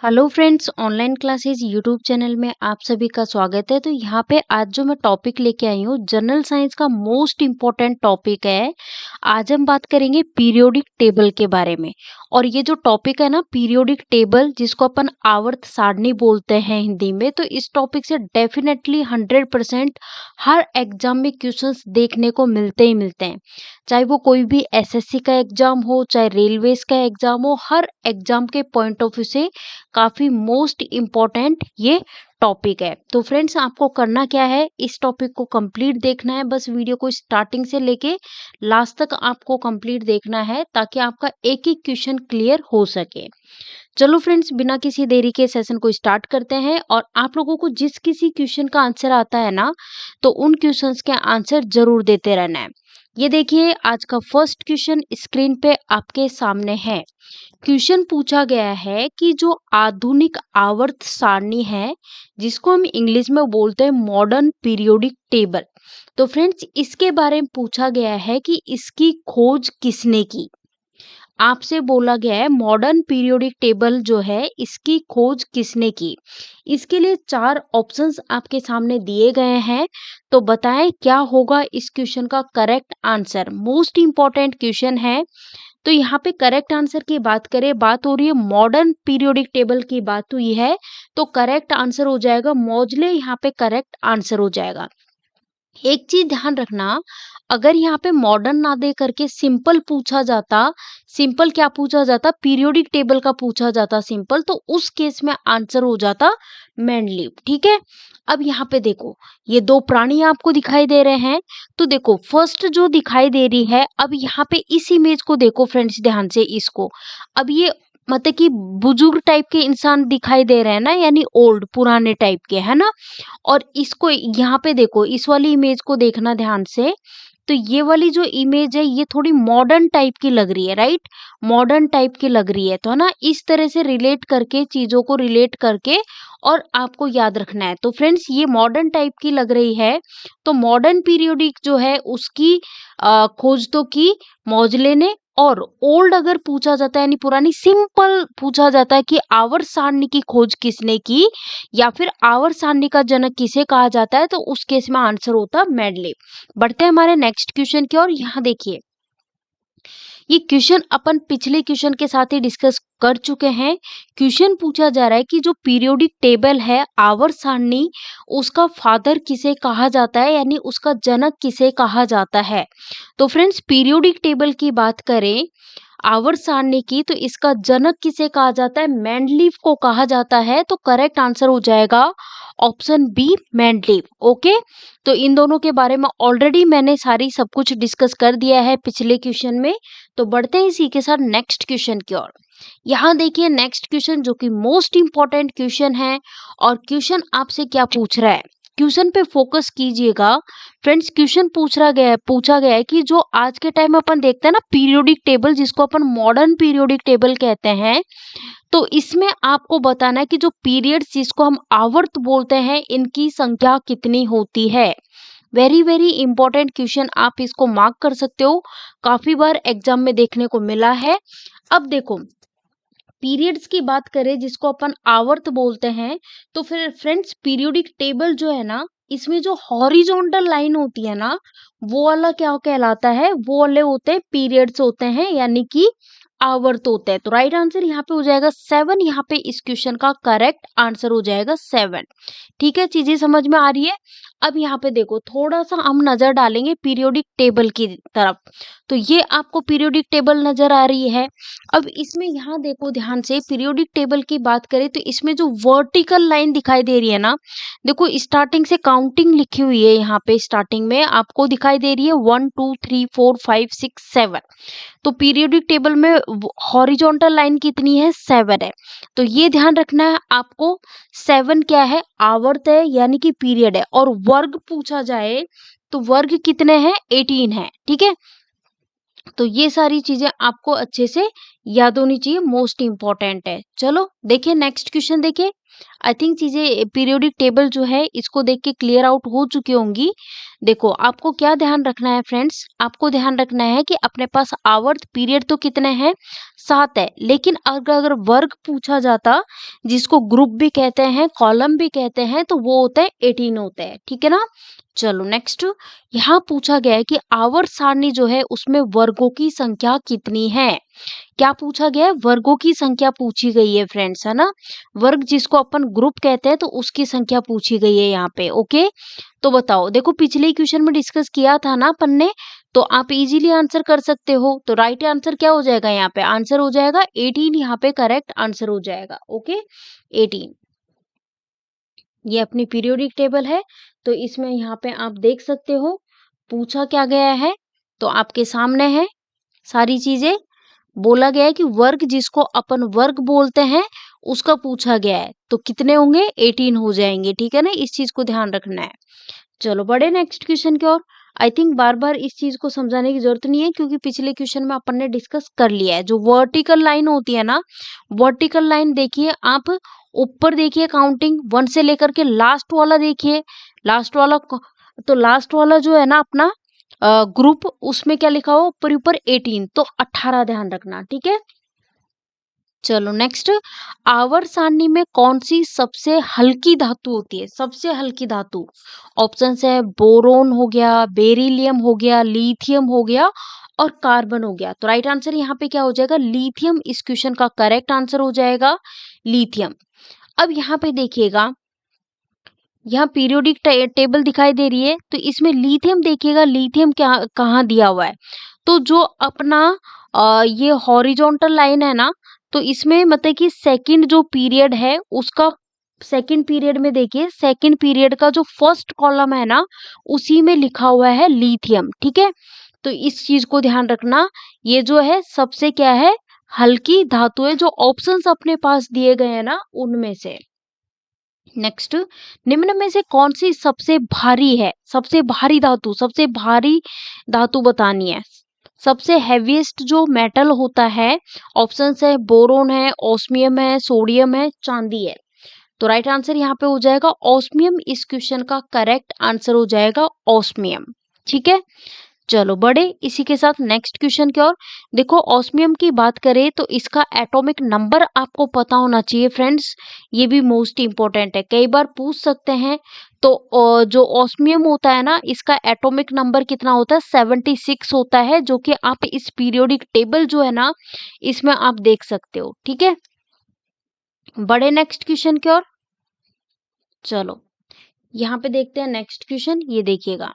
Hello friends, online classes YouTube channel में आप सभी का स्वागत है। तो यहाँ पे आज जो मैं टॉपिक लेके आई हूँ, जनरल साइंस का मोस्ट इम्पोर्टेंट टॉपिक है। आज हम बात करेंगे पीरियोडिक टेबल के बारे में। और ये जो टॉपिक है ना, पीरियोडिक टेबल, जिसको अपन आवर्त सारणी बोलते हैं हिंदी में, तो इस टॉपिक से डेफिनेटली 100% हर एग्जाम में क्वेश्चंस देखने को मिलते ही मिलते हैं। चाहे वो कोई भी एसएससी का एग्जाम हो, चाहे रेलवेज का एग्जाम हो, हर एग्जाम के पॉइंट ऑफ व्यू से काफी मोस्ट इम्पोर्टेंट ये टॉपिक है। तो फ्रेंड्स, आपको करना क्या है, इस टॉपिक को कंप्लीट देखना है। बस वीडियो को स्टार्टिंग से लेके लास्ट तक आपको कंप्लीट देखना है, ताकि आपका एक एक क्वेश्चन क्लियर हो सके। चलो फ्रेंड्स, बिना किसी देरी के सेशन को स्टार्ट करते हैं। और आप लोगों को जिस किसी क्वेश्चन का आंसर आता है ना, तो उन क्वेश्चंस के आंसर जरूर देते रहना है। ये देखिए, आज का फर्स्ट क्वेश्चन स्क्रीन पे आपके सामने है। क्वेश्चन पूछा गया है कि जो आधुनिक आवर्त सारणी है, जिसको हम इंग्लिश में बोलते हैं मॉडर्न पीरियोडिक टेबल, तो फ्रेंड्स इसके बारे में पूछा गया है कि इसकी खोज किसने की। आपसे बोला गया है मॉडर्न पीरियोडिक टेबल जो है, इसकी खोज किसने की। इसके लिए 4 ऑप्शंस आपके सामने दिए गए हैं। तो बताएं क्या होगा इस क्वेश्चन का correct answer. Most important question है। तो यहाँ पे करेक्ट आंसर की बात करें, बात हो रही है मॉडर्न पीरियोडिक टेबल की बात हुई है, तो करेक्ट आंसर हो जाएगा मौजले। यहाँ पे करेक्ट आंसर हो जाएगा। एक चीज ध्यान रखना, अगर यहाँ पे मॉडर्न ना दे करके सिंपल पूछा जाता, सिंपल क्या पूछा जाता, पीरियोडिक टेबल का पूछा जाता सिंपल, तो उस केस में आंसर हो जाता मैंडलीव। ठीक है। अब यहाँ पे देखो, ये 2 प्राणी आपको दिखाई दे रहे हैं। तो देखो, फर्स्ट जो दिखाई दे रही है, अब यहाँ पे इस इमेज को देखो फ्रेंड्स ध्यान से इसको। अब ये मतलब कि बुजुर्ग टाइप के इंसान दिखाई दे रहे हैं ना, यानी ओल्ड, पुराने टाइप के, है ना। और इसको यहाँ पे देखो, इस वाली इमेज को देखना ध्यान से। तो ये वाली जो इमेज है, ये थोड़ी मॉडर्न टाइप की लग रही है, राइट। मॉडर्न टाइप की लग रही है, तो है ना, इस तरह से रिलेट करके, चीजों को रिलेट करके और आपको याद रखना है। तो फ्रेंड्स, ये मॉडर्न टाइप की लग रही है, तो मॉडर्न पीरियोडिक जो है उसकी खोज तो की मौजले ने। और ओल्ड अगर पूछा जाता है, यानी पुरानी, सिंपल पूछा जाता है कि आवर्त सारणी की खोज किसने की, या फिर आवर्त सारणी का जनक किसे कहा जाता है, तो उस केस में आंसर होता मेंडलीव। बढ़ते हैं हमारे नेक्स्ट क्वेश्चन की ओर। यहाँ देखिए, ये क्वेश्चन अपन पिछले क्वेश्चन के साथ ही डिस्कस कर चुके हैं। क्वेश्चन पूछा जा रहा है कि जो पीरियोडिक टेबल है, आवर्त सारणी, उसका फादर किसे कहा जाता है, यानी उसका जनक किसे कहा जाता है। तो फ्रेंड्स, पीरियोडिक टेबल की बात करें, आवर्त सारणी की, तो इसका जनक किसे कहा जाता है, मेंडलीव को कहा जाता है। तो करेक्ट आंसर हो जाएगा ऑप्शन बी, मेंडलीव। ओके। तो इन दोनों के बारे में ऑलरेडी मैंने सारी सब कुछ डिस्कस कर दिया है पिछले क्वेश्चन में। तो बढ़ते हैं इसी के साथ नेक्स्ट क्वेश्चन की ओर। यहाँ देखिए, नेक्स्ट क्वेश्चन जो कि मोस्ट इंपॉर्टेंट क्वेश्चन है। और क्वेश्चन आपसे क्या पूछ रहा है, क्वेश्चन पे फोकस कीजिएगा फ्रेंड्स। क्वेश्चन पूछा गया है कि जो आज के टाइम में अपन देखते हैं ना, पीरियोडिक टेबल, जिसको अपन मॉडर्न पीरियोडिक टेबल कहते हैं, तो इसमें आपको बताना है कि जो पीरियड्स, जिसको हम आवर्त बोलते हैं, इनकी संख्या कितनी होती है। वेरी वेरी इंपॉर्टेंट क्वेश्चन, आप इसको मार्क कर सकते हो, काफी बार एग्जाम में देखने को मिला है। अब देखो, पीरियड्स की बात करें, जिसको अपन आवर्त बोलते हैं, तो फिर फ्रेंड्स पीरियोडिक टेबल जो है ना, इसमें जो हॉरिजॉन्टल लाइन होती है ना, वो वाला क्या कहलाता है, वो वाले होते हैं पीरियड्स होते हैं, यानी कि आवर्त होते हैं। तो राइट आंसर यहाँ पे हो जाएगा 7। यहाँ पे इस क्वेश्चन का करेक्ट आंसर हो जाएगा 7। ठीक है, चीजें समझ में आ रही है। अब यहाँ पे देखो, थोड़ा सा हम नजर डालेंगे पीरियोडिक टेबल की तरफ। तो ये आपको पीरियोडिक टेबल नजर आ रही है। अब इसमें यहाँ देखो ध्यान से, पीरियोडिक टेबल की बात करें, तो इसमें जो वर्टिकल लाइन दिखाई दे रही है ना, देखो स्टार्टिंग से काउंटिंग लिखी हुई है, यहाँ पे स्टार्टिंग में आपको दिखाई दे रही है 1 2 3 4 5 6 7। तो पीरियोडिक टेबल में हॉरिजॉन्टल लाइन कितनी है, 7 है। तो ये ध्यान रखना है आपको, 7 क्या है, आवर्त है, यानी कि पीरियड है। और वर्ग पूछा जाए, तो वर्ग कितने हैं, 18 है। ठीक है। तो ये सारी चीजें आपको अच्छे से याद होनी चाहिए, मोस्ट इम्पोर्टेंट है। चलो देखिए नेक्स्ट क्वेश्चन देखिए। आई थिंक चीजें पीरियोडिक टेबल जो है इसको देख के क्लियर आउट हो चुकी होंगी। देखो आपको क्या ध्यान रखना है फ्रेंड्स, आपको ध्यान रखना है कि अपने पास आवर्त पीरियड तो कितने हैं, 7 है। लेकिन अगर वर्ग पूछा जाता, जिसको ग्रुप भी कहते हैं कॉलम भी कहते हैं, तो वो होता है 18 होता है, ठीक है ना। चलो नेक्स्ट, यहाँ पूछा गया है कि आवर्त सारणी जो है उसमें वर्गों की संख्या कितनी है। क्या पूछा गया है, वर्गों की संख्या पूछी गई है फ्रेंड्स, है ना। वर्ग जिसको अपन ग्रुप कहते हैं तो उसकी संख्या पूछी गई है यहाँ पे, ओके। तो बताओ, देखो पिछले क्वेश्चन में डिस्कस किया था ना अपन ने, तो आप इजीली आंसर कर सकते हो। तो राइट आंसर क्या हो जाएगा, यहाँ पे आंसर हो जाएगा 18, यहाँ पे करेक्ट आंसर हो जाएगा, ओके 18। ये अपनी पीरियोडिक टेबल है, तो इसमें यहाँ पे आप देख सकते हो पूछा क्या गया है, तो आपके सामने है सारी चीजें। बोला गया है कि वर्ग जिसको अपन वर्ग बोलते हैं उसका पूछा गया है, तो कितने होंगे, 18 हो जाएंगे, ठीक है ना। इस चीज को ध्यान रखना है। चलो बढ़े नेक्स्ट क्वेश्चन की ओर। आई थिंक बार बार इस चीज को समझाने की जरूरत नहीं है, क्योंकि पिछले क्वेश्चन में अपन ने डिस्कस कर लिया है। जो वर्टिकल लाइन होती है ना, वर्टिकल लाइन देखिए आप, ऊपर देखिए काउंटिंग 1 से लेकर के लास्ट वाला देखिए, लास्ट वाला तो लास्ट वाला जो है ना अपना ग्रुप, उसमें क्या लिखा हो ऊपर ऊपर 18, तो 18 ध्यान रखना, ठीक है। चलो नेक्स्ट, आवर्त सारणी में कौन सी सबसे हल्की धातु होती है, सबसे हल्की धातु। ऑप्शन है बोरोन हो गया, बेरिलियम हो गया, लिथियम हो गया और कार्बन हो गया। तो राइट आंसर यहाँ पे क्या हो जाएगा, लिथियम। इस क्वेश्चन का करेक्ट आंसर हो जाएगा लिथियम। अब यहाँ पे देखिएगा, यहाँ पीरियोडिक टेबल दिखाई दे रही है, तो इसमें लिथियम देखिएगा, लिथियम क्या कहाँ दिया हुआ है। तो जो अपना ये हॉरिजॉन्टल लाइन है ना, तो इसमें मतलब कि सेकंड जो पीरियड है उसका, सेकंड पीरियड में देखिए, सेकंड पीरियड का जो फर्स्ट कॉलम है ना, उसी में लिखा हुआ है लिथियम, ठीक है। तो इस चीज को ध्यान रखना, ये जो है सबसे क्या है, हल्की धातु है, जो ऑप्शंस अपने पास दिए गए हैं ना उनमें से। नेक्स्ट, निम्न में से कौन सी सबसे भारी है, सबसे भारी धातु, सबसे भारी धातु बतानी है। सबसे हैवीएस्ट जो मेटल होता है, ऑप्शंस है बोरोन है, ऑस्मियम है, सोडियम है, चांदी है। तो राइट आंसर यहाँ पे हो जाएगा ऑस्मियम। इस क्वेश्चन का करेक्ट आंसर हो जाएगा ऑस्मियम, ठीक है। चलो बढ़े इसी के साथ नेक्स्ट क्वेश्चन की ओर। देखो ऑस्मियम की बात करें तो इसका एटॉमिक नंबर आपको पता होना चाहिए फ्रेंड्स, ये भी मोस्ट इंपॉर्टेंट है, कई बार पूछ सकते हैं। तो जो ऑस्मियम होता है ना, इसका एटॉमिक नंबर कितना होता है, 76 होता है, जो कि आप इस पीरियोडिक टेबल जो है ना इसमें आप देख सकते हो, ठीक है। बढ़े नेक्स्ट क्वेश्चन की ओर। चलो यहाँ पे देखते हैं नेक्स्ट क्वेश्चन, ये देखिएगा।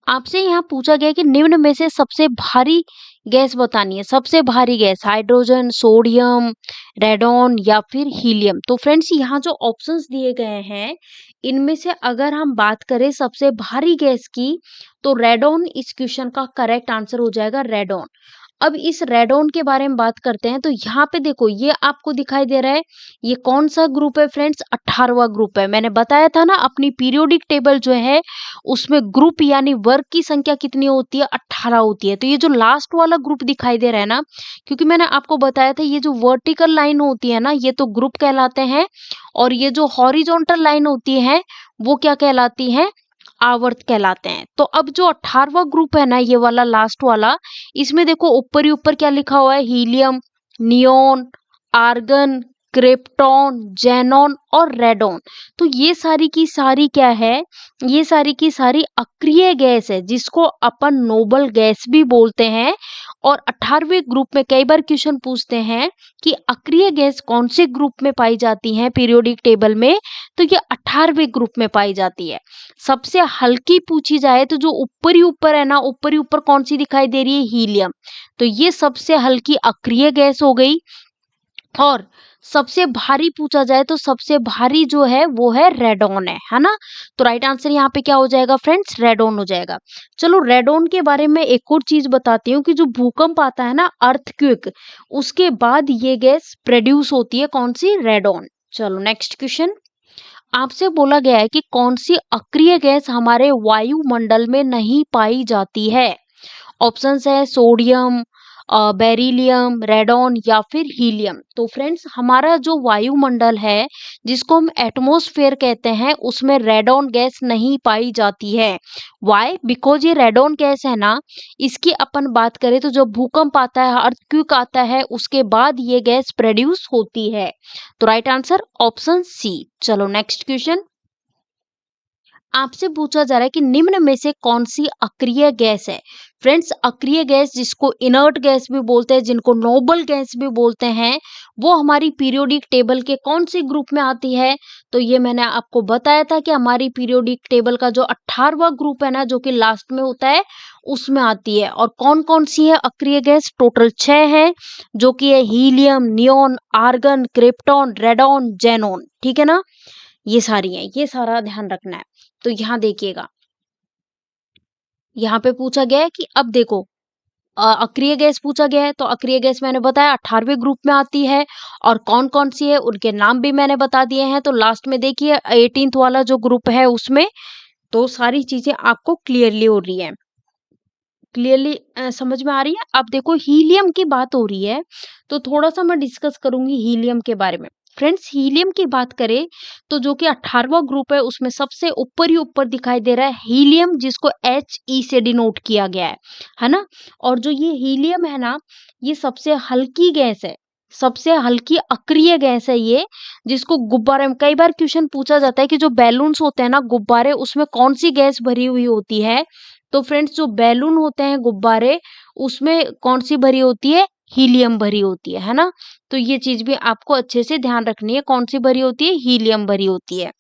आपसे यहाँ पूछा गया कि निम्न में से सबसे भारी गैस बतानी है, सबसे भारी गैस, हाइड्रोजन, सोडियम, रेडॉन या फिर हीलियम। तो फ्रेंड्स यहाँ जो ऑप्शंस दिए गए हैं, इनमें से अगर हम बात करें सबसे भारी गैस की, तो रेडॉन इस क्वेश्चन का करेक्ट आंसर हो जाएगा, रेडॉन। अब इस रेडॉन के बारे में बात करते हैं, तो यहाँ पे देखो ये आपको दिखाई दे रहा है, ये कौन सा ग्रुप है फ्रेंड्स, 18वां ग्रुप है। मैंने बताया था ना अपनी पीरियोडिक टेबल जो है उसमें ग्रुप यानी वर्ग की संख्या कितनी होती है, 18 होती है। तो ये जो लास्ट वाला ग्रुप दिखाई दे रहा है ना, क्योंकि मैंने आपको बताया था ये जो वर्टिकल लाइन होती है ना, ये तो ग्रुप कहलाते हैं, और ये जो हॉरिजॉन्टल लाइन होती है वो क्या कहलाती है, आवर्त कहलाते हैं। तो अब जो 18वां ग्रुप है ना, ये वाला लास्ट वाला, इसमें देखो ऊपर ही ऊपर क्या लिखा हुआ है, helium, neon, argon, krypton, xenon और रेडॉन। तो ये सारी की सारी क्या है, ये सारी की सारी अक्रिय गैस है, जिसको अपन नोबल गैस भी बोलते हैं। और 18वें ग्रुप में कई बार क्वेश्चन पूछते हैं कि अक्रिय गैस कौन से ग्रुप में पाई जाती है पीरियोडिक टेबल में, तो ये 18वें ग्रुप में पाई जाती है। सबसे हल्की पूछी जाए तो जो ऊपर ही ऊपर है ना, ऊपर ही ऊपर कौन सी दिखाई दे रही है, हीलियम। तो ये सबसे हल्की अक्रिय गैस हो गई। और सबसे भारी पूछा जाए तो सबसे भारी जो है वो है रेडॉन है ना। तो राइट आंसर यहाँ पे क्या हो जाएगा फ्रेंड्स, रेडॉन हो जाएगा। चलो रेडॉन के बारे में एक और चीज बताती हूँ कि जो भूकंप आता है ना, अर्थक्वेक, उसके बाद ये गैस प्रोड्यूस होती है, कौन सी, रेडॉन। चलो नेक्स्ट क्वेश्चन। आपसे बोला गया है कि कौन सी अक्रिय गैस हमारे वायुमंडल में नहीं पाई जाती है। ऑप्शंस है सोडियम, बेरिलियम, रेडॉन या फिर हीलियम। तो फ्रेंड्स हमारा जो वायुमंडल है जिसको हम एटमॉस्फेयर कहते हैं उसमें रेडॉन गैस नहीं पाई जाती है। वाई? बिकॉज ये रेडॉन गैस है ना, इसकी अपन बात करें तो जब भूकंप आता है, अर्थक्वेक आता है, उसके बाद ये गैस प्रोड्यूस होती है। तो राइट आंसर ऑप्शन सी। चलो नेक्स्ट क्वेश्चन। आपसे पूछा जा रहा है कि निम्न में से कौन सी अक्रिय गैस है। फ्रेंड्स अक्रिय गैस जिसको इनर्ट गैस भी बोलते हैं, जिनको नोबल गैस भी बोलते हैं, वो हमारी पीरियोडिक टेबल के कौन सी ग्रुप में आती है। तो ये मैंने आपको बताया था कि हमारी पीरियोडिक टेबल का जो 18वां ग्रुप है ना, जो कि लास्ट में होता है, उसमें आती है। और कौन कौन सी है अक्रिय गैस? टोटल 6 है, जो कि है helium, neon, argon, krypton, radon, xenon. ठीक है ना, ये सारी हैं, ये सारा ध्यान रखना है। तो यहाँ देखिएगा, यहाँ पे पूछा गया है कि अब देखो अक्रिय गैस पूछा गया है, तो अक्रिय गैस मैंने बताया 18वें ग्रुप में आती है। और कौन कौन सी है उनके नाम भी मैंने बता दिए हैं। तो लास्ट में देखिए 18th वाला जो ग्रुप है उसमें तो सारी चीजें आपको क्लियरली हो रही है, क्लियरली समझ में आ रही है। अब देखो हीलियम की बात हो रही है, तो थोड़ा सा मैं डिस्कस करूंगी हीलियम के बारे में। फ्रेंड्स हीलियम की बात करें तो जो कि 18वां ग्रुप है उसमें सबसे ऊपर ही ऊपर दिखाई दे रहा है हीलियम, जिसको He से डिनोट किया गया है ना। और जो ये हीलियम है ना, ये सबसे हल्की गैस है, सबसे हल्की अक्रिय गैस है ये, जिसको गुब्बारे में कई बार क्वेश्चन पूछा जाता है कि जो बैलून्स होते हैं ना गुब्बारे, उसमें कौन सी गैस भरी हुई होती है। तो फ्रेंड्स जो बैलून होते हैं गुब्बारे, उसमें कौन सी भरी होती है? हीलियम भरी होती है ना। तो ये चीज भी आपको अच्छे से ध्यान रखनी है, कौन सी भरी होती है? हीलियम भरी होती है।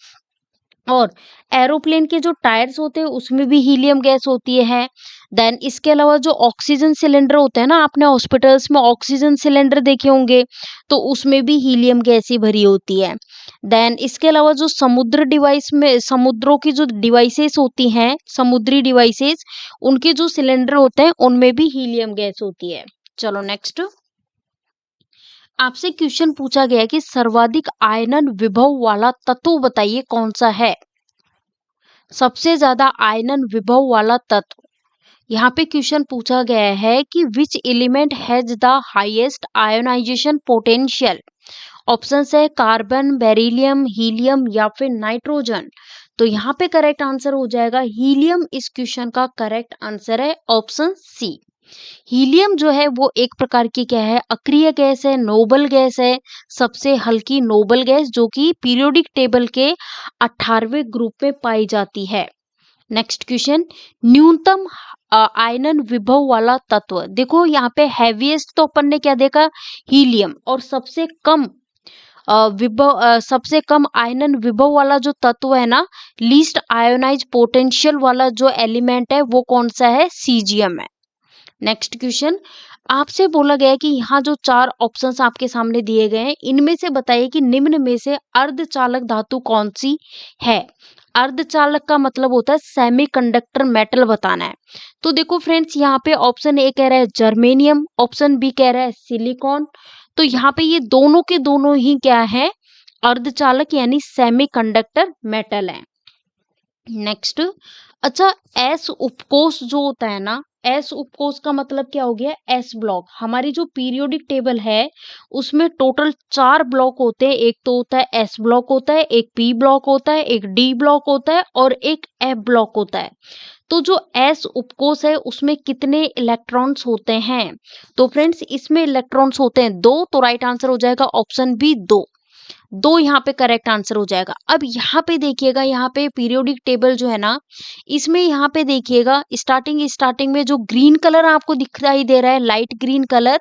और एरोप्लेन के जो टायर्स होते हैं उसमें भी हीलियम गैस होती है। देन इसके अलावा जो ऑक्सीजन सिलेंडर होते हैं ना, आपने हॉस्पिटल्स में ऑक्सीजन सिलेंडर देखे होंगे, तो उसमें भी हीलियम गैस ही भरी होती है। देन इसके अलावा जो समुद्र डिवाइस में, समुद्रों की जो डिवाइसेस होती हैं, समुद्री डिवाइसेस, उनके जो सिलेंडर होते हैं उनमें भी हीलियम गैस होती है। चलो नेक्स्ट। आपसे क्वेश्चन पूछा गया है कि सर्वाधिक आयनन विभव वाला तत्व बताइए कौन सा है। सबसे ज्यादा आयनन विभव वाला तत्व, यहाँ पे क्वेश्चन पूछा गया है कि which element has the highest ionization potential. Option है कार्बन, बेरिलियम, हीलियम या फिर नाइट्रोजन। तो यहाँ पे करेक्ट आंसर हो जाएगा हीलियम। इस क्वेश्चन का करेक्ट आंसर है ऑप्शन सी। हीलियम जो है वो एक प्रकार की क्या है? अक्रिय गैस है, नोबल गैस है, सबसे हल्की नोबल गैस, जो कि पीरियोडिक टेबल के 18वें ग्रुप में पाई जाती है। Next question. न्यूनतम आयनन विभव वाला तत्व, देखो यहाँ पे हैवीएस्ट तो अपन ने क्या देखा? हीलियम। और सबसे कम विभव, सबसे कम आयनन विभव वाला जो तत्व है ना, लीस्ट आयोनाइज पोटेंशियल वाला जो एलिमेंट है, वो कौन सा है? सीजियम है। Next question. आपसे बोला गया है कि यहाँ जो 4 ऑप्शंस आपके सामने दिए गए हैं, इनमें से बताइए कि निम्न में से अर्धचालक धातु कौन सी है। अर्धचालक का मतलब होता है सेमीकंडक्टर मेटल बताना है। तो देखो फ्रेंड्स, यहाँ पे ऑप्शन ए कह रहा है जर्मेनियम, ऑप्शन बी कह रहा है सिलिकॉन। तो यहाँ पे ये दोनों के दोनों ही क्या है? अर्धचालक यानी सेमीकंडक्टर मेटल है। नेक्स्ट। अच्छा, एस उपकोष जो होता है ना, एस उपकोष का मतलब क्या हो गया? S block. हमारी जो पीरियोडिक टेबल है उसमें टोटल 4 ब्लॉक होते हैं। एक तो होता है एस ब्लॉक होता है, एक पी ब्लॉक होता है, एक डी ब्लॉक होता है और एक एफ ब्लॉक होता है। तो जो एस उपकोष है उसमें कितने इलेक्ट्रॉन्स होते हैं? तो फ्रेंड्स इसमें इलेक्ट्रॉन्स होते हैं 2। तो राइट आंसर हो जाएगा ऑप्शन बी 2। 2 यहाँ पे करेक्ट आंसर हो जाएगा। अब यहाँ पे देखिएगा, यहाँ पे पीरियोडिक टेबल जो है ना, इसमें यहाँ पे देखिएगा स्टार्टिंग में जो ग्रीन कलर आपको दिखाई दे रहा है, लाइट ग्रीन कलर,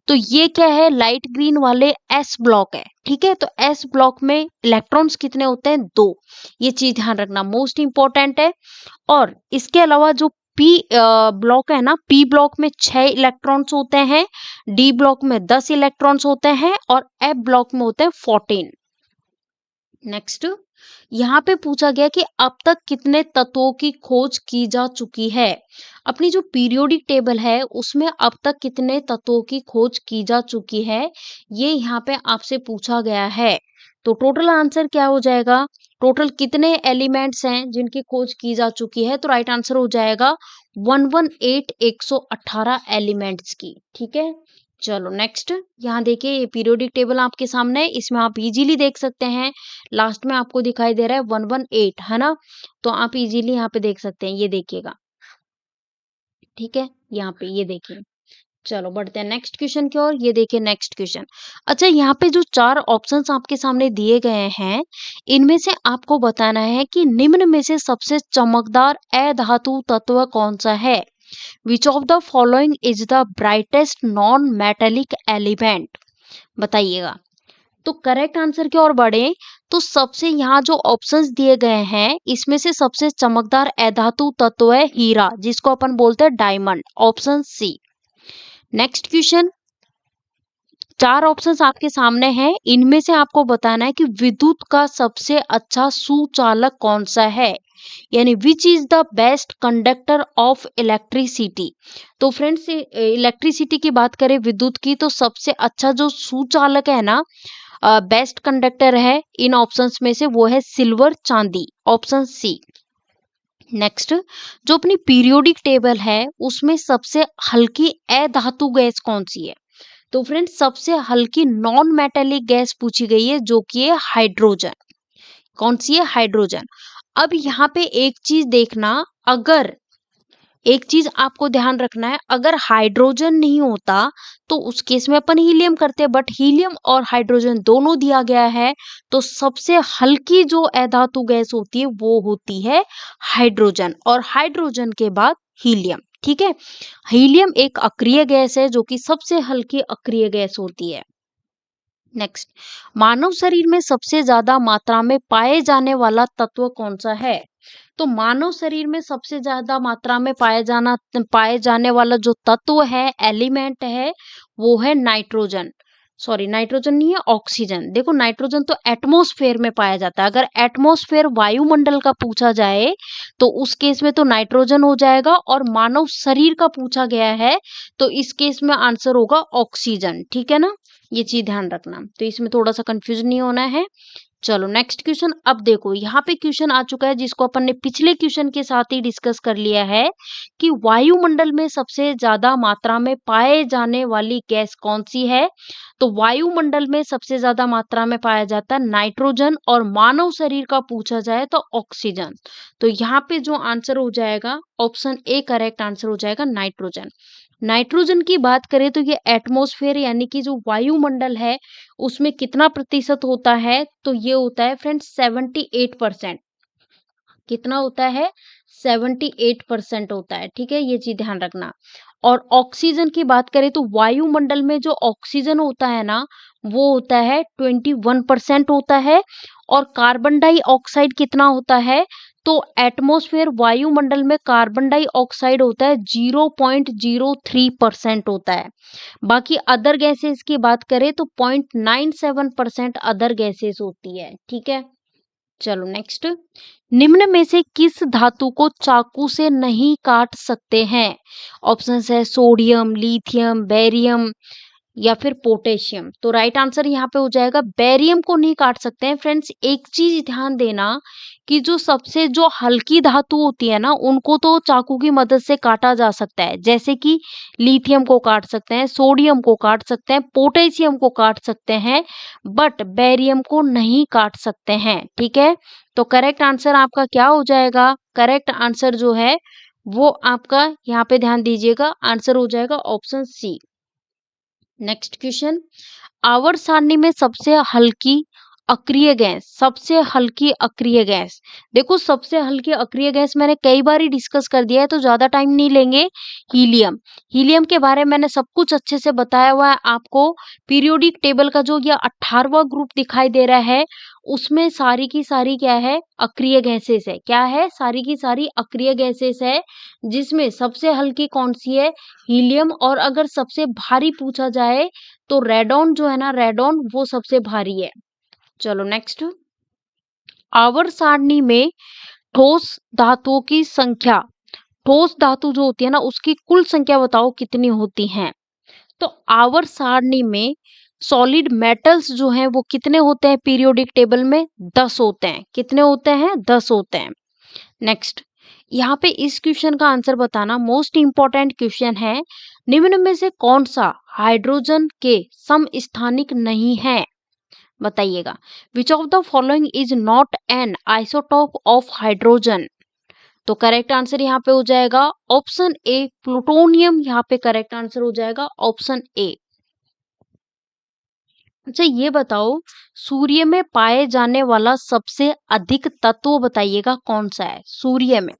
तो ये क्या है? लाइट ग्रीन वाले एस ब्लॉक है। ठीक है, तो एस ब्लॉक में इलेक्ट्रॉन्स कितने होते हैं? 2। ये चीज ध्यान रखना, मोस्ट इंपॉर्टेंट है। और इसके अलावा जो पी ब्लॉक है ना, पी ब्लॉक में 6 इलेक्ट्रॉन्स होते हैं, डी ब्लॉक में 10 इलेक्ट्रॉन्स होते हैं और एफ ब्लॉक में होते हैं 14। नेक्स्ट। यहाँ पे पूछा गया कि अब तक कितने तत्वों की खोज की जा चुकी है। अपनी जो पीरियोडिक टेबल है उसमें अब तक कितने तत्वों की खोज की जा चुकी है, ये यहाँ पे आपसे पूछा गया है। तो टोटल आंसर क्या हो जाएगा? टोटल कितने एलिमेंट्स हैं जिनकी खोज की जा चुकी है? तो राइट आंसर हो जाएगा 118 118 एलिमेंट्स की। ठीक है, चलो नेक्स्ट। यहाँ देखिए ये पीरियोडिक टेबल आपके सामने है, इसमें आप इजीली देख सकते हैं। लास्ट में आपको दिखाई दे रहा है 118, है ना? तो आप इजीली यहाँ पे देख सकते हैं, ये देखिएगा। ठीक है, यहाँ पे ये देखिए। चलो बढ़ते हैं नेक्स्ट क्वेश्चन की ओर। ये देखिए नेक्स्ट क्वेश्चन। अच्छा, यहाँ पे जो 4 ऑप्शंस आपके सामने दिए गए हैं, इनमें से आपको बताना है कि निम्न में से सबसे चमकदार अधातु तत्व कौन सा है? Which of the following is the brightest non metallic element? बताइएगा। तो करेक्ट आंसर की ओर बढ़े तो सबसे यहाँ जो ऑप्शंस दिए गए हैं, इसमें से सबसे चमकदार अधातु तत्व है हीरा, जिसको अपन बोलते हैं diamond, option C. Next question. 4 options आपके सामने हैं, इनमें से आपको बताना है कि विद्युत का सबसे अच्छा सुचालक कौन सा है, यानी which is the best conductor of electricity. तो फ्रेंड्स, इलेक्ट्रिसिटी की बात करें विद्युत की, तो सबसे अच्छा जो सुचालक है ना, बेस्ट कंडक्टर है इन ऑप्शंस में से, वो है सिल्वर, चांदी, ऑप्शन सी। नेक्स्ट, जो अपनी पीरियोडिक टेबल है उसमें सबसे हल्की अधातु गैस कौन सी है? तो फ्रेंड्स, सबसे हल्की नॉन मेटेलिक गैस पूछी गई है, जो कि है हाइड्रोजन। कौन सी है? हाइड्रोजन। अब यहाँ पे एक चीज देखना, अगर एक चीज आपको ध्यान रखना है, अगर हाइड्रोजन नहीं होता तो उस केस में अपन हीलियम करते, बट हीलियम और हाइड्रोजन दोनों दिया गया है, तो सबसे हल्की जो अधातु गैस होती है वो होती है हाइड्रोजन, और हाइड्रोजन के बाद हीलियम। ठीक है, हीलियम एक अक्रिय गैस है जो कि सबसे हल्की अक्रिय गैस होती है। नेक्स्ट, मानव शरीर में सबसे ज्यादा मात्रा में पाए जाने वाला तत्व कौन सा है? तो मानव शरीर में सबसे ज्यादा मात्रा में पाए जाने वाला जो तत्व है, एलिमेंट है, वो है नाइट्रोजन। सॉरी, नाइट्रोजन नहीं है, ऑक्सीजन। देखो, नाइट्रोजन तो एटमॉस्फेयर में पाया जाता है, अगर एटमॉस्फेयर वायुमंडल का पूछा जाए तो उस केस में तो नाइट्रोजन हो जाएगा, और मानव शरीर का पूछा गया है तो इस केस में आंसर होगा ऑक्सीजन। ठीक है ना, ये चीज ध्यान रखना, तो इसमें थोड़ा सा कंफ्यूजन नहीं होना है। चलो नेक्स्ट क्वेश्चन। अब देखो यहाँ पे क्वेश्चन आ चुका है जिसको अपन ने पिछले क्वेश्चन के साथ ही डिस्कस कर लिया है, कि वायुमंडल में सबसे ज्यादा मात्रा में पाए जाने वाली गैस कौन सी है? तो वायुमंडल में सबसे ज्यादा मात्रा में पाया जाता है नाइट्रोजन, और मानव शरीर का पूछा जाए तो ऑक्सीजन। तो यहाँ पे जो आंसर हो जाएगा, ऑप्शन ए करेक्ट आंसर हो जाएगा, नाइट्रोजन। नाइट्रोजन की बात करें तो ये एटमॉस्फेयर यानी कि जो वायुमंडल है उसमें कितना प्रतिशत होता है? तो ये होता है फ्रेंड्स 78%। कितना होता है? 78% होता है। ठीक है, ये चीज ध्यान रखना। और ऑक्सीजन की बात करें तो वायुमंडल में जो ऑक्सीजन होता है ना, वो होता है 21% होता है। और कार्बन डाइऑक्साइड कितना होता है? तो एटमॉस्फेयर वायुमंडल में कार्बन डाइऑक्साइड होता है 0.03% होता है। बाकी अदर गैसेस की बात करें तो 0.97% अदर गैसेस होती है। ठीक है, चलो नेक्स्ट। निम्न में से किस धातु को चाकू से नहीं काट सकते हैं? ऑप्शंस है सोडियम, लिथियम, बेरियम या फिर पोटेशियम। तो राइट आंसर यहाँ पे हो जाएगा बेरियम को नहीं काट सकते हैं। फ्रेंड्स, एक चीज ध्यान देना कि जो सबसे जो हल्की धातु होती है ना, उनको तो चाकू की मदद से काटा जा सकता है, जैसे कि लिथियम को काट सकते हैं, सोडियम को काट सकते हैं, पोटेशियम को काट सकते हैं, बट बेरियम को नहीं काट सकते हैं। ठीक है, तो करेक्ट आंसर आपका क्या हो जाएगा? करेक्ट आंसर जो है वो आपका, यहाँ पे ध्यान दीजिएगा, आंसर हो जाएगा ऑप्शन सी। Next question. आवर्त सारणी में सबसे हल्की अक्रिय गैस, सबसे हल्की अक्रिय गैस। देखो, सबसे हल्की अक्रिय गैस मैंने कई बार ही डिस्कस कर दिया है, तो ज्यादा टाइम नहीं लेंगे। हीलियम। हीलियम के बारे में मैंने सब कुछ अच्छे से बताया हुआ है आपको। पीरियोडिक टेबल का जो ये 18वां ग्रुप दिखाई दे रहा है, उसमें सारी की सारी क्या है? अक्रिय गैसेस है। क्या है? सारी की सारी अक्रिय गैसेस है, जिसमें सबसे हल्की कौन सी है? हीलियम। और अगर सबसे भारी पूछा जाए तो रेडॉन जो है ना, रेडॉन, वो सबसे भारी है। चलो नेक्स्ट। आवर्त सारणी में ठोस धातुओं की संख्या, ठोस धातु जो होती है ना, उसकी कुल संख्या बताओ कितनी होती है? तो आवर्त सारणी में सॉलिड मेटल्स जो हैं वो कितने होते हैं? पीरियोडिक टेबल में 10 होते हैं। कितने होते हैं? 10 होते हैं। नेक्स्ट, यहाँ पे इस क्वेश्चन का आंसर बताना मोस्ट इम्पोर्टेंट क्वेश्चन है। निम्न में से कौन सा हाइड्रोजन के समस्थानिक नहीं है? बताइएगा। Which of the following is not an isotope of hydrogen? तो करेक्ट आंसर यहाँ पे हो जाएगा ऑप्शन ए प्लूटोनियम। यहाँ पे करेक्ट आंसर हो जाएगा ऑप्शन ए। अच्छा ये बताओ, सूर्य में पाए जाने वाला सबसे अधिक तत्व बताइएगा कौन सा है सूर्य में?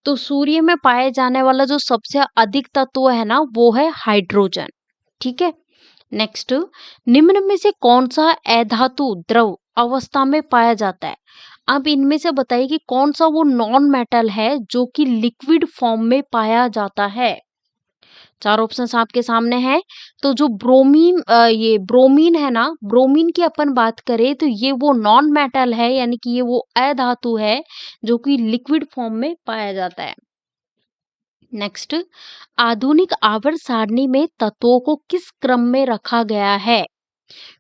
तो सूर्य में पाए जाने वाला जो सबसे अधिक तत्व है ना, वो है हाइड्रोजन। ठीक है। नेक्स्ट, निम्न में से कौन सा अधातु द्रव अवस्था में पाया जाता है? अब इनमें से बताइए कि कौन सा वो नॉन मेटल है जो कि लिक्विड फॉर्म में पाया जाता है। चार ऑप्शंस आपके सामने हैं। तो जो ये ब्रोमीन है ना, ब्रोमीन की अपन बात करें तो ये वो नॉन मेटल है, यानी कि ये वो अधातु है जो कि लिक्विड फॉर्म में पाया जाता है। नेक्स्ट, आधुनिक आवर्त सारणी में तत्वों को किस क्रम में रखा गया है?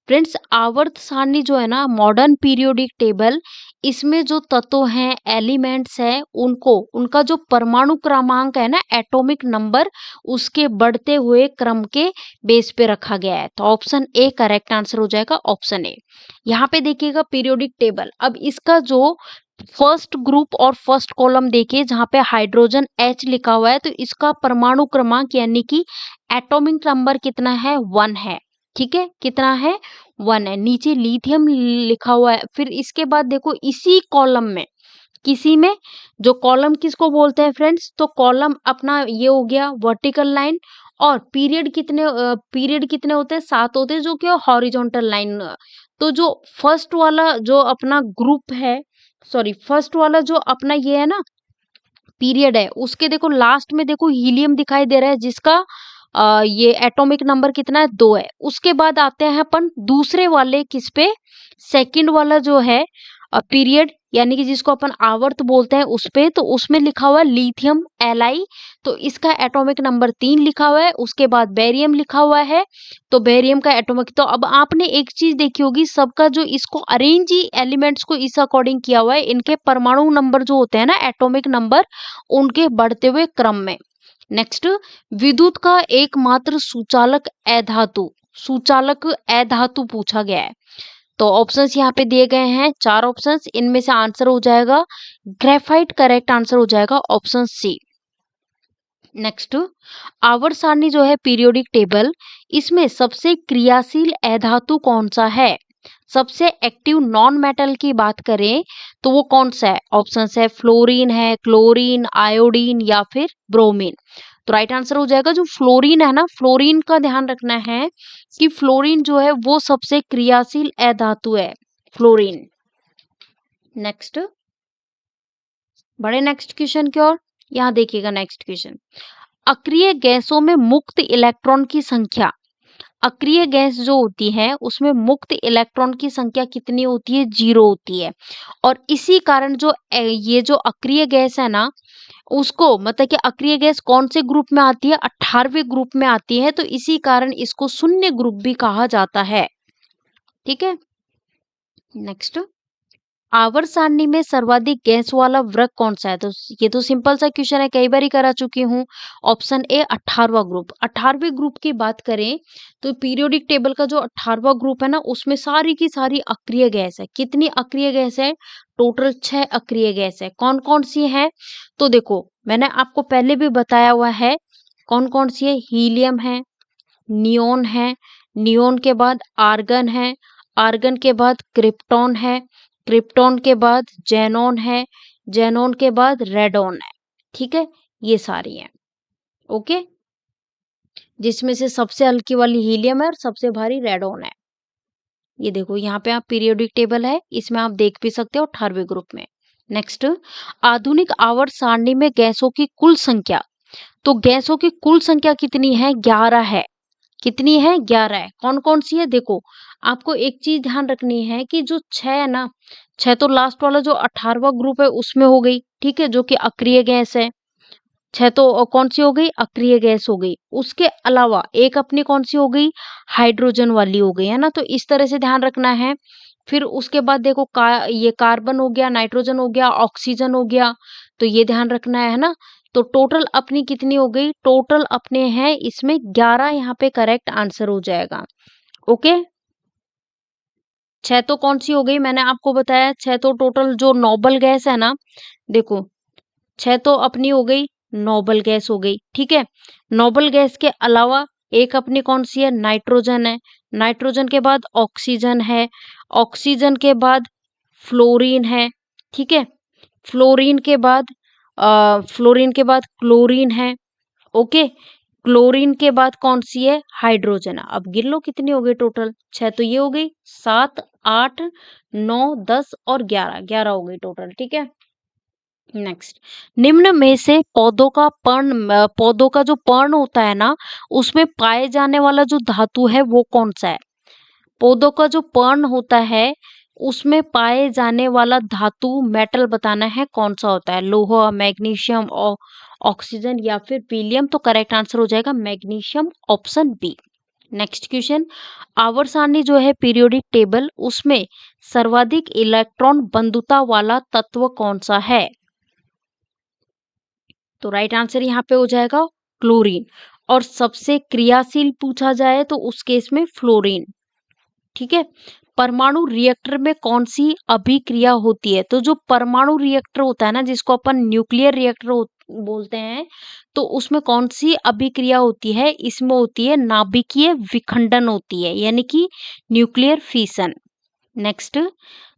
फ्रेंड्स, आवर्त सारणी जो है ना, मॉडर्न पीरियोडिक टेबल, इसमें जो तत्व हैं, एलिमेंट्स हैं, उनको उनका जो परमाणु क्रमांक है ना, एटॉमिक नंबर, उसके बढ़ते हुए क्रम के बेस पे रखा गया है। तो ऑप्शन ए करेक्ट आंसर हो जाएगा, ऑप्शन ए। यहाँ पे देखिएगा पीरियोडिक टेबल, अब इसका जो फर्स्ट ग्रुप और फर्स्ट कॉलम देखिए, जहाँ पे हाइड्रोजन H लिखा हुआ है, तो इसका परमाणु क्रमांक यानी कि एटॉमिक नंबर कितना है? 1 है। ठीक है, कितना है? 1 है। नीचे लिथियम लिखा हुआ है। फिर इसके बाद देखो इसी कॉलम में, किसी में, जो कॉलम किसको बोलते हैं फ्रेंड्स? तो कॉलम अपना ये हो गया वर्टिकल लाइन, और पीरियड कितने होते हैं? 7 होते हैं, जो कि हॉरिजॉन्टल लाइन। तो जो फर्स्ट वाला जो अपना ग्रुप है, सॉरी फर्स्ट वाला जो अपना ये है ना पीरियड है, उसके देखो लास्ट में देखो हीलियम दिखाई दे रहा है, जिसका ये एटॉमिक नंबर कितना है? 2 है। उसके बाद आते हैं अपन दूसरे वाले किस पे? सेकंड वाला जो है पीरियड, यानी कि जिसको अपन आवर्त बोलते हैं, उस पे। तो उसमें लिखा हुआ है लिथियम Li, तो इसका एटॉमिक नंबर 3 लिखा हुआ है। उसके बाद बेरियम लिखा हुआ है, तो बेरियम का एटॉमिक, तो अब आपने एक चीज देखी होगी, सबका जो इसको अरेंज ही एलिमेंट्स को इस अकॉर्डिंग किया हुआ है, इनके परमाणु नंबर जो होते हैं ना, एटॉमिक नंबर, उनके बढ़ते हुए क्रम में। नेक्स्ट, विद्युत का एकमात्र सुचालक अधातु पूछा गया है। तो ऑप्शंस यहाँ पे दिए गए हैं, 4 ऑप्शंस, इनमें से आंसर हो जाएगा ग्रेफाइट। करेक्ट आंसर हो जाएगा ऑप्शन सी। नेक्स्ट, आवर्त सारणी जो है पीरियोडिक टेबल, इसमें सबसे क्रियाशील अधातु कौन सा है? सबसे एक्टिव नॉन मेटल की बात करें तो वो कौन सा है? ऑप्शन है फ्लोरीन है, क्लोरीन, आयोडीन या फिर ब्रोमीन। तो राइट आंसर हो जाएगा जो फ्लोरीन है ना, फ्लोरीन का ध्यान रखना है कि फ्लोरीन जो है वो सबसे क्रियाशील अधातु है, फ्लोरीन। नेक्स्ट, बड़े नेक्स्ट क्वेश्चन की ओर। यहाँ देखिएगा नेक्स्ट क्वेश्चन, अक्रिय गैसों में मुक्त इलेक्ट्रॉन की संख्या। अक्रिय गैस जो होती है उसमें मुक्त इलेक्ट्रॉन की संख्या कितनी होती है? 0 होती है। और इसी कारण जो ये जो अक्रिय गैस है ना, उसको मतलब कि अक्रिय गैस कौन से ग्रुप में आती है? 18वें ग्रुप में आती है। तो इसी कारण इसको शून्य ग्रुप भी कहा जाता है। ठीक है। नेक्स्ट, आवर्त सारणी में सर्वाधिक गैस वाला वृक्क कौन सा है? तो ये तो सिंपल सा क्वेश्चन है, कई बार ही करा चुकी हूँ। ऑप्शन ए 18वां ग्रुप। 18वें ग्रुप की बात करें तो पीरियोडिक टेबल का जो 18वां ग्रुप है ना, उसमें सारी की सारी अक्रिय गैस है। कितनी अक्रिय गैस है? टोटल 6 अक्रिय गैस है। कौन कौन सी है? तो देखो मैंने आपको पहले भी बताया हुआ है कौन कौन सी है। हीलियम है, नियोन है, नियोन के बाद आर्गन है, आर्गन के बाद क्रिप्टॉन है, क्रिप्टॉन के बाद जेनॉन है, जेनॉन के बाद रेडॉन है। ठीक है, ये सारी हैं। ओके, जिसमें से सबसे हल्की वाली हीलियम है और सबसे भारी रेडॉन है। ये देखो यहाँ पे आप पीरियोडिक टेबल है, इसमें आप देख भी सकते हो 18वें ग्रुप में। नेक्स्ट, आधुनिक आवर्त सारणी में गैसों की कुल संख्या। तो गैसों की कुल संख्या कितनी है? 11 है। कितनी है? 11 है। कौन कौन सी है? देखो आपको एक चीज ध्यान रखनी है कि जो 6 है ना, 6 तो लास्ट वाला जो 18वां ग्रुप है उसमें हो गई। ठीक है, जो कि अक्रिय गैस है। 6 तो कौन सी हो गई? अक्रिय गैस हो गई। उसके अलावा एक अपनी कौन सी हो गई? हाइड्रोजन वाली हो गई, है ना। तो इस तरह से ध्यान रखना है। फिर उसके बाद देखो ये कार्बन हो गया, नाइट्रोजन हो गया, ऑक्सीजन हो गया। तो ये ध्यान रखना है ना। तो टोटल अपनी कितनी हो गई, टोटल अपने हैं इसमें 11, यहाँ पे करेक्ट आंसर हो जाएगा। ओके, 6 तो कौन सी हो गई, मैंने आपको बताया 6 तो टोटल जो नोबल गैस है ना, देखो 6 तो अपनी हो गई, नोबल गैस हो गई, ठीक है। नोबल गैस के अलावा एक अपनी कौन सी है, नाइट्रोजन है। नाइट्रोजन के बाद ऑक्सीजन है, ऑक्सीजन के बाद फ्लोरीन है, ठीक है। फ्लोरीन के बाद फ्लोरीन के बाद क्लोरीन है, ओके। क्लोरीन के बाद कौन सी है, हाइड्रोजन है। अब गिन लो कितनी हो गई टोटल, 6 तो ये हो गई, 7, 8, 9, 10 और 11, 11 हो गई टोटल, ठीक है। नेक्स्ट, निम्न में से पौधों का जो पर्ण होता है ना, उसमें पाए जाने वाला जो धातु है वो कौन सा है। पौधों का जो पर्ण होता है उसमें पाए जाने वाला धातु मेटल बताना है कौन सा होता है, लोहा, मैग्नीशियम और ऑक्सीजन या फिर पीलियम। तो करेक्ट आंसर हो जाएगा magnesium, option B. Next question, आवर्त सारणी जो है पीरियोडिक टेबल, उसमें सर्वाधिक इलेक्ट्रॉन बंधुता वाला तत्व कौन सा है। तो राइट आंसर यहाँ पे हो जाएगा क्लोरीन। और सबसे क्रियाशील पूछा जाए तो उस केस में फ्लोरीन, ठीक है। परमाणु रिएक्टर में कौन सी अभिक्रिया होती है। तो जो परमाणु रिएक्टर होता है ना, जिसको अपन न्यूक्लियर रिएक्टर बोलते हैं, तो उसमें कौन सी अभिक्रिया होती है, इसमें होती है नाभिकीय विखंडन होती है, यानी कि न्यूक्लियर फिशन। नेक्स्ट,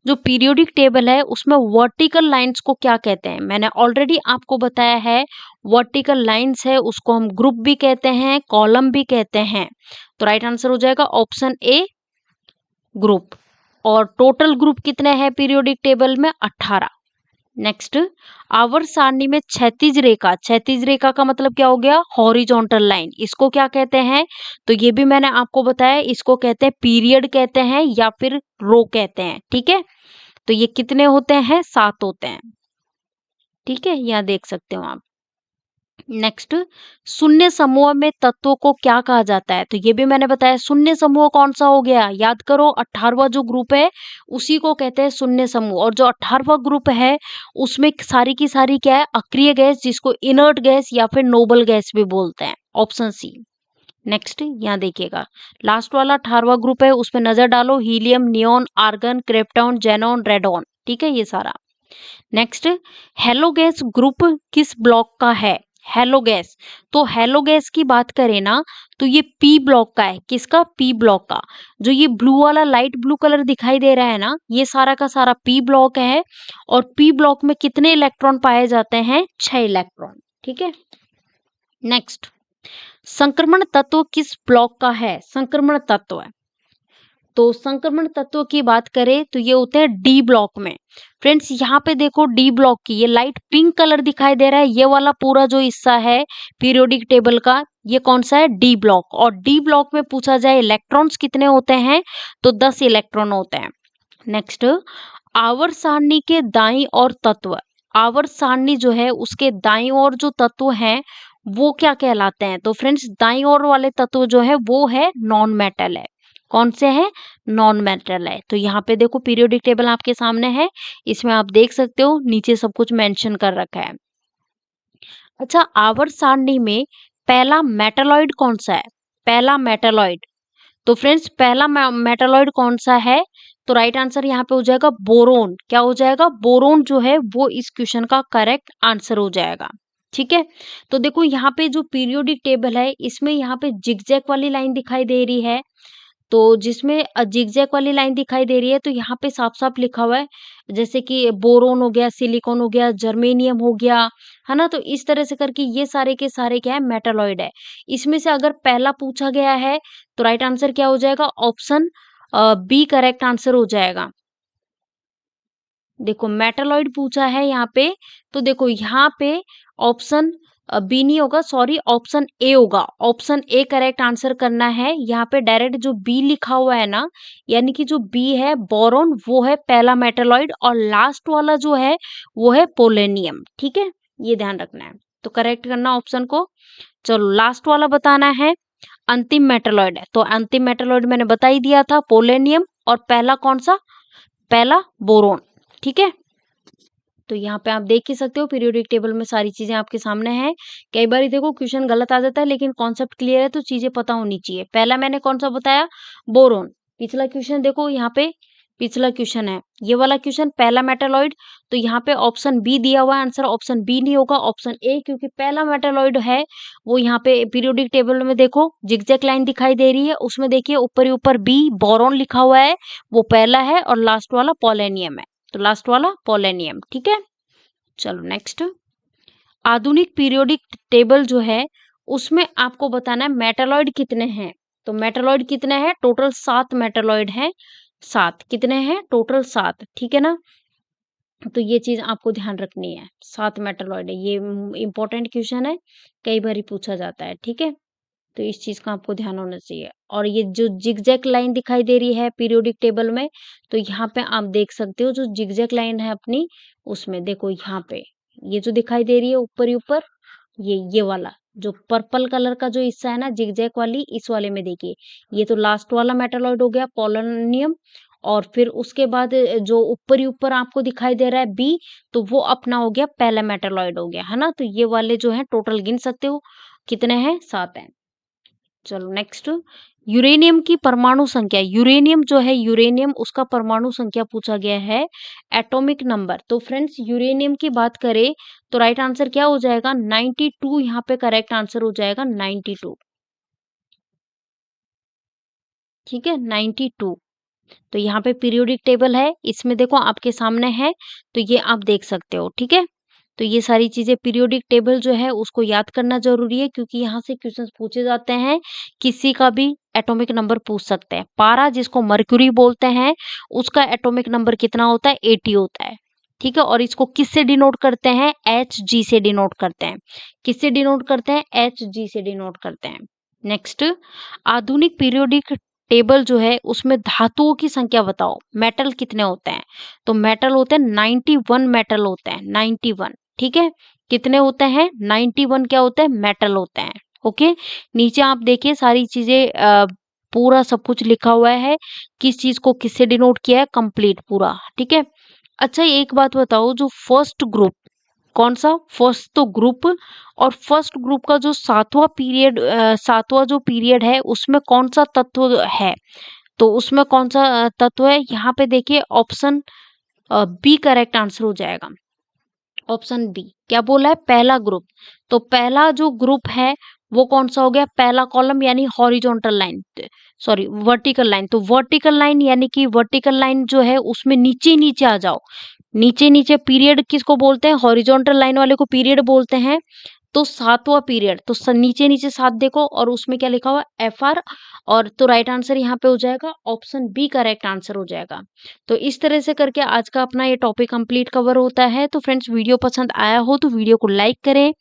जो पीरियोडिक टेबल है उसमें वर्टिकल लाइंस को क्या कहते हैं, मैंने ऑलरेडी आपको बताया है। वर्टिकल लाइंस है उसको हम ग्रुप भी कहते हैं, कॉलम भी कहते हैं। तो राइट आंसर हो जाएगा ऑप्शन ए, ग्रुप। और टोटल ग्रुप कितने हैं पीरियोडिक टेबल में, 18। नेक्स्ट, आवर्त सारणी में क्षैतिज रेखा, क्षैतिज रेखा का मतलब क्या हो गया, हॉरिजॉन्टल लाइन, इसको क्या कहते हैं। तो ये भी मैंने आपको बताया, इसको कहते हैं पीरियड कहते हैं या फिर रो कहते हैं, ठीक है। तो ये कितने होते हैं, 7 होते हैं, ठीक है, यहाँ देख सकते हो आप। नेक्स्ट, शून्य समूह में तत्वों को क्या कहा जाता है। तो ये भी मैंने बताया, शून्य समूह कौन सा हो गया, याद करो 18वां जो ग्रुप है उसी को कहते हैं शून्य समूह। और जो 18वां ग्रुप है उसमें सारी की सारी क्या है, अक्रिय गैस, जिसको इनर्ट गैस या फिर नोबल गैस भी बोलते हैं, ऑप्शन सी। नेक्स्ट, यहाँ देखिएगा लास्ट वाला 18वां ग्रुप है, उसमें नजर डालो, helium, neon, argon, krypton, xenon, radon, ठीक है ये सारा। नेक्स्ट, हेलो गैस ग्रुप किस ब्लॉक का है, हेलो गैस। तो हेलो गैस की बात करें ना, तो ये पी ब्लॉक का है, किसका, पी ब्लॉक का। जो ये ब्लू वाला लाइट ब्लू कलर दिखाई दे रहा है ना, ये सारा का सारा पी ब्लॉक है। और पी ब्लॉक में कितने इलेक्ट्रॉन पाए जाते हैं, 6 इलेक्ट्रॉन, ठीक है। नेक्स्ट, संक्रमण तत्व किस ब्लॉक का है, संक्रमण तत्व है। तो संक्रमण तत्व की बात करें तो ये होते हैं डी ब्लॉक में। फ्रेंड्स यहाँ पे देखो डी ब्लॉक की ये लाइट पिंक कलर दिखाई दे रहा है, ये वाला पूरा जो हिस्सा है पीरियोडिक टेबल का, ये कौन सा है, डी ब्लॉक। और डी ब्लॉक में पूछा जाए इलेक्ट्रॉन्स कितने होते हैं, तो 10 इलेक्ट्रॉन होते हैं। नेक्स्ट, आवर्त सारणी के दाईं ओर तत्व, आवर्त सारणी जो है उसके दाईं ओर जो तत्व हैं वो क्या कहलाते हैं। तो फ्रेंड्स दाईं ओर वाले तत्व जो है वो है नॉन मेटल है, कौन से है, नॉन मेटल है। तो यहाँ पे देखो पीरियोडिक टेबल आपके सामने है, इसमें आप देख सकते हो नीचे सब कुछ मेंशन कर रखा है। अच्छा, आवर्त सारणी में पहला मेटालॉइड कौन सा है, पहला मेटालॉइड। तो फ्रेंड्स पहला मेटालॉइड कौन सा है, तो राइट आंसर यहाँ पे हो जाएगा बोरोन। क्या हो जाएगा, बोरोन जो है वो इस क्वेश्चन का करेक्ट आंसर हो जाएगा, ठीक है। तो देखो यहाँ पे जो पीरियोडिक टेबल है इसमें यहाँ पे जिगजैग वाली लाइन दिखाई दे रही है। तो जिसमें जिगजैग वाली लाइन दिखाई दे रही है तो यहाँ पे साफ साफ लिखा हुआ है, जैसे कि बोरोन हो गया, सिलिकॉन हो गया, जर्मेनियम हो गया, है ना। तो इस तरह से करके ये सारे के सारे क्या है, मेटालॉइड है। इसमें से अगर पहला पूछा गया है तो राइट आंसर क्या हो जाएगा, ऑप्शन बी करेक्ट आंसर हो जाएगा। देखो मेटालॉइड पूछा है यहाँ पे, तो देखो यहाँ पे ऑप्शन बी नहीं होगा, सॉरी ऑप्शन ए होगा। ऑप्शन ए करेक्ट आंसर करना है। यहाँ पे डायरेक्ट जो बी लिखा हुआ है ना, यानी कि जो बी है बोरोन, वो है पहला मेटालॉइड। और लास्ट वाला जो है वो है पोलेनियम, ठीक है, ये ध्यान रखना है। तो करेक्ट करना ऑप्शन को। चलो लास्ट वाला बताना है, अंतिम मेटालॉइड है। तो अंतिम मेटालॉइड मैंने बता ही दिया था, पोलेनियम। और पहला कौन सा, पहला बोरोन, ठीक है। तो यहाँ पे आप देख ही सकते हो पीरियोडिक टेबल में सारी चीजें आपके सामने हैं। कई बार देखो क्वेश्चन गलत आ जाता है, लेकिन कॉन्सेप्ट क्लियर है तो चीजें पता होनी चाहिए। पहला मैंने कौन सा बताया, बोरोन। पिछला क्वेश्चन देखो यहाँ पे, पिछला क्वेश्चन है ये वाला क्वेश्चन, पहला मेटालॉइड। तो यहाँ पे ऑप्शन बी दिया हुआ है, आंसर ऑप्शन बी नहीं होगा, ऑप्शन ए, क्योंकि पहला मेटालॉइड है वो यहाँ पे पीरियोडिक टेबल में देखो जिगजैग लाइन दिखाई दे रही है, उसमें देखिए ऊपर ही ऊपर बी बोरॉन लिखा हुआ है, वो पहला है, और लास्ट वाला पोलेनियम है, तो लास्ट वाला पोलेनियम। ठीक है, चलो नेक्स्ट। आधुनिक पीरियोडिक टेबल जो है उसमें आपको बताना है मेटालॉइड कितने हैं। तो मेटालॉइड कितने हैं, टोटल 7 मेटालॉइड हैं, 7 कितने हैं, टोटल 7। ठीक है ना, तो ये चीज आपको ध्यान रखनी है, 7 मेटालॉइड है, ये इंपॉर्टेंट क्वेश्चन है, कई बार ही पूछा जाता है। ठीक है, तो इस चीज का आपको ध्यान होना चाहिए। और ये जो जिगजैग लाइन दिखाई दे रही है पीरियोडिक टेबल में, तो यहाँ पे आप देख सकते हो जो जिगजैग लाइन है अपनी, उसमें देखो यहाँ पे ये जो दिखाई दे रही है ऊपर ही ऊपर, ये वाला जो पर्पल कलर का जो हिस्सा है ना जिगजैग वाली, इस वाले में देखिए ये तो लास्ट वाला मेटालॉइड हो गया पोलोनियम, और फिर उसके बाद जो ऊपर ही ऊपर आपको दिखाई दे रहा है बी, तो वो अपना हो गया पहला मेटालॉइड हो गया, है ना। तो ये वाले जो है टोटल गिन सकते हो कितने हैं, 7 हैं। चलो नेक्स्ट, यूरेनियम की परमाणु संख्या, यूरेनियम जो है यूरेनियम उसका परमाणु संख्या पूछा गया है, एटॉमिक नंबर। तो फ्रेंड्स यूरेनियम की बात करें तो राइट आंसर क्या हो जाएगा, 92, यहाँ पे करेक्ट आंसर हो जाएगा 92। ठीक है, 92। तो यहाँ पे पीरियोडिक टेबल है, इसमें देखो आपके सामने है, तो ये आप देख सकते हो। ठीक है, तो ये सारी चीजें पीरियोडिक टेबल जो है उसको याद करना जरूरी है, क्योंकि यहाँ से क्वेश्चंस पूछे जाते हैं, किसी का भी एटॉमिक नंबर पूछ सकते हैं। पारा जिसको मर्क्यूरी बोलते हैं उसका एटॉमिक नंबर कितना होता है, 80 होता है। ठीक है, और इसको किससे डिनोट करते हैं, Hg से डिनोट करते हैं। किससे डिनोट करते हैं, Hg से डिनोट करते हैं। नेक्स्ट, आधुनिक पीरियोडिक टेबल जो है उसमें धातुओं की संख्या बताओ, मेटल कितने होते हैं। तो मेटल होते हैं 91 मेटल होते हैं, 91। ठीक है, कितने होते हैं, 91 क्या होते हैं, मेटल होते हैं। ओके, नीचे आप देखिए सारी चीजें पूरा सब कुछ लिखा हुआ है, किस चीज को किससे डिनोट किया है, कंप्लीट पूरा। ठीक है, अच्छा एक बात बताओ, जो फर्स्ट ग्रुप, कौन सा, फर्स्ट तो ग्रुप, और फर्स्ट ग्रुप का जो सातवां पीरियड, सातवां जो पीरियड है उसमें कौन सा तत्व है। तो उसमें कौन सा तत्व है, यहाँ पे देखिए ऑप्शन बी करेक्ट आंसर हो जाएगा। ऑप्शन बी क्या बोला है, पहला ग्रुप। तो पहला जो ग्रुप है वो कौन सा हो गया, पहला कॉलम यानी horizontal line, sorry vertical line. तो वर्टिकल लाइन यानी कि वर्टिकल लाइन जो है उसमें नीचे नीचे आ जाओ, नीचे नीचे पीरियड किसको बोलते हैं, हॉरिजॉन्टल लाइन वाले को पीरियड बोलते हैं। तो सातवां पीरियड, तो नीचे नीचे सात देखो, और उसमें क्या लिखा हुआ, FR। और तो राइट आंसर यहाँ पे हो जाएगा ऑप्शन बी करेक्ट आंसर हो जाएगा। तो इस तरह से करके आज का अपना ये टॉपिक कंप्लीट कवर होता है। तो फ्रेंड्स वीडियो पसंद आया हो तो वीडियो को लाइक करें,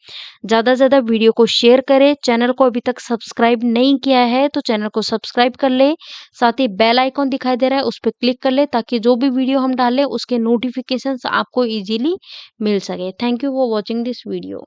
ज़्यादा से ज़्यादा वीडियो को शेयर करें, चैनल को अभी तक सब्सक्राइब नहीं किया है तो चैनल को सब्सक्राइब कर ले, साथ ही बेल आइकॉन दिखाई दे रहा है उस पर क्लिक कर ले, ताकि जो भी वीडियो हम डालें उसके नोटिफिकेशंस आपको इजीली मिल सके। Thank you for watching this video.